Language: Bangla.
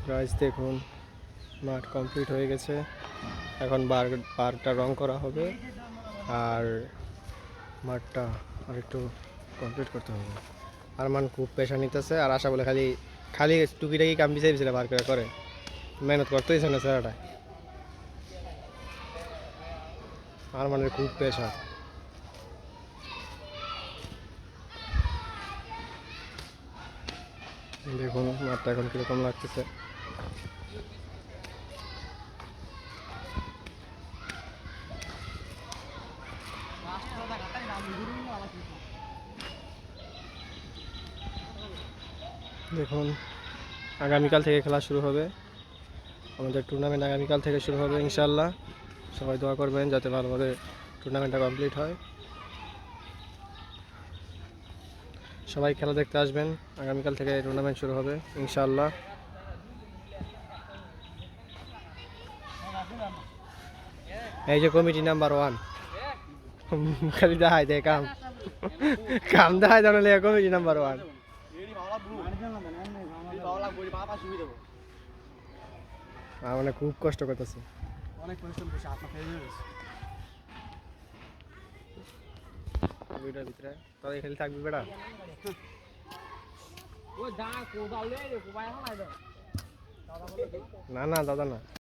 গাইস দেখুন মাঠ কমপ্লিট হয়ে গেছে। এখন পার্কটা রং করা হবে আর মাঠটা আর একটু কমপ্লিট করতে হবে। আরমান খুব পেশা নিতেছে আর আশা বলে খালি খালি টুকিটাকি কাম বিচাইছিল বার করে মেহনত করতেইছে না স্যারটা। আরমানের খুব পেশা। দেখুন মাঠটা এখন কিরকম লাগতেছে। দেখুন আগামীকাল থেকে খেলা শুরু হবে। আমাদের টুর্নামেন্ট আগামীকাল থেকে শুরু হবে ইনশাল্লাহ। সবাই দোয়া করবেন যাতে ভালোভাবে টুর্নামেন্টটা কমপ্লিট হয়। সবাই খেলা দেখতে আসবেন। আগামীকাল থেকে টুর্নামেন্ট শুরু হবে ইনশাল্লাহ। এই যে কমিটি নাম্বার 1 খালি দেখাই দে কাম কাম দেখাই জানালে কমিটি নাম্বার 1 মানে খুব কষ্ট করতেছে। অনেক পরিশ্রম করছে, আপনার ফেলে গেছে ভিডিওর ভিতরে তোরা খেলে থাকবি বেটা। ও যা কোদাল রে কোবাই হয় না না দাদা না।